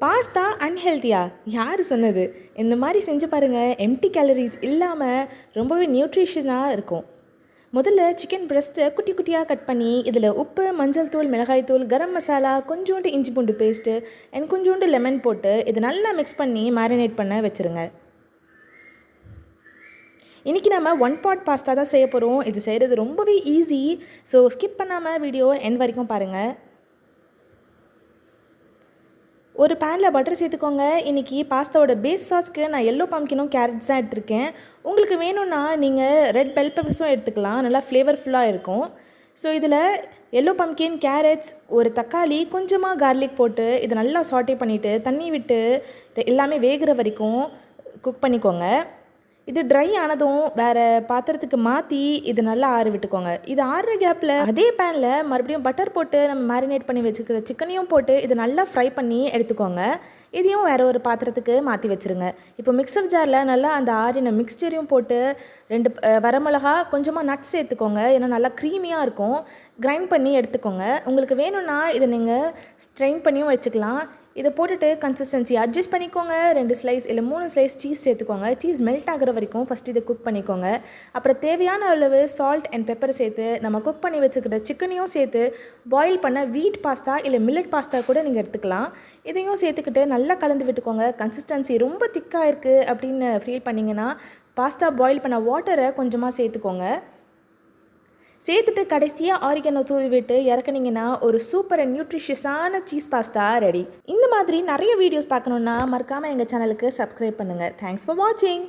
Pasta அன்ஹெல்த்தியா? யார் சொன்னது? இந்த மாதிரி செஞ்சு பாருங்கள். எம்டி கேலரிஸ் இல்லாமல் ரொம்பவே நியூட்ரிஷனாக இருக்கும். முதல்ல சிக்கன் பிரெஸ்ட்டை குட்டி குட்டியாக கட் பண்ணி இதில் உப்பு, மஞ்சள் தூள், மிளகாய் தூள், கரம் மசாலா, கொஞ்சோண்டு இஞ்சி பூண்டு பேஸ்ட்டு அண்ட் கொஞ்சோண்டு லெமன் போட்டு இது நல்லா மிக்ஸ் பண்ணி மேரினேட் பண்ண வச்சுருங்க. இன்றைக்கி நம்ம 1 பாட் பாஸ்தா தான் செய்ய போகிறோம். இது செய்கிறது ரொம்பவே ஈஸி. ஸோ ஸ்கிப் பண்ணாமல் வீடியோ எண்ட் வரைக்கும் பாருங்கள். ஒரு பேனில் பட்டர் சேர்த்துக்கோங்க. இன்றைக்கி பாஸ்தாவோட பேஸ் சாஸ்க்கு நான் எல்லோ பம்கினும் கேரட்ஸ் தான் எடுத்திருக்கேன். உங்களுக்கு வேணும்னா நீங்கள் ரெட் பெல் பெப்பர்ஸும் எடுத்துக்கலாம். நல்லா ஃப்ளேவர்ஃபுல்லாக இருக்கும். ஸோ இதில் எல்லோ பம்கின், கேரட்ஸ், ஒரு தக்காளி, கொஞ்சமாக கார்லிக் போட்டு இதை நல்லா சாட்டே பண்ணிவிட்டு தண்ணி விட்டு எல்லாமே வேகிற வரைக்கும் குக் பண்ணிக்கோங்க. இது ட்ரை ஆனதும் வேறு பாத்திரத்துக்கு மாற்றி இது நல்லா ஆற விட்டுக்கோங்க. இது ஆறுற கேப்பில் அதே பேனில் மறுபடியும் பட்டர் போட்டு நம்ம மேரினேட் பண்ணி வச்சுக்கிற சிக்கனையும் போட்டு இது நல்லா ஃப்ரை பண்ணி எடுத்துக்கோங்க. இதையும் வேறு ஒரு பாத்திரத்துக்கு மாற்றி வச்சுருங்க. இப்போ மிக்சர் ஜாரில் நல்லா அந்த ஆறின மிக்ஸ்சரையும் போட்டு 2 வரமிளகா, கொஞ்சமாக நட்ஸ் சேர்த்துக்கோங்க. ஏன்னா நல்லா க்ரீமியாக இருக்கும். கிரைண்ட் பண்ணி எடுத்துக்கோங்க. உங்களுக்கு வேணும்னா இதை நீங்கள் ஸ்ட்ரெயின் பண்ணியும் வச்சுக்கலாம். இதை போட்டுட்டு கன்சிஸ்டன்சி அட்ஜஸ்ட் பண்ணிக்கோங்க. 2 ஸ்லைஸ் இல்லை 3 ஸ்லைஸ் சீஸ் சேர்த்துக்கோங்க. சீஸ் மெல்ட் ஆகிற வரைக்கும் ஃபஸ்ட்டு இதை குக் பண்ணிக்கோங்க. அப்புறம் தேவையான அளவு சால்ட் அண்ட் பெப்பர் சேர்த்து நம்ம குக் பண்ணி வச்சுக்கிற சிக்கனையும் சேர்த்து பாயில் பண்ண வீட் பாஸ்தா இல்லை மில்லட் பாஸ்தா கூட நீங்கள் எடுத்துக்கலாம். இதையும் சேர்த்துக்கிட்டு நல்லா கலந்து விட்டுக்கோங்க. கன்சிஸ்டன்சி ரொம்ப திக்காக இருக்குது அப்படின்னு ஃபீல் பண்ணிங்கன்னா பாஸ்தா பாயில் பண்ண வாட்டரை கொஞ்சமாக சேர்த்துக்கோங்க. சேர்த்துட்டு கடைசியாக ஆரிகனோ தூவி விட்டு இறக்குனீங்கன்னா ஒரு சூப்பர் அண்ட் நியூட்ரிஷியஸான சீஸ் பாஸ்தா ரெடி. இந்த மாதிரி நிறைய வீடியோஸ் பார்க்கணுன்னா மறக்காமல் எங்கள் சேனலுக்கு சப்ஸ்கிரைப் பண்ணுங்கள். தேங்க்ஸ் ஃபார் வாட்சிங்.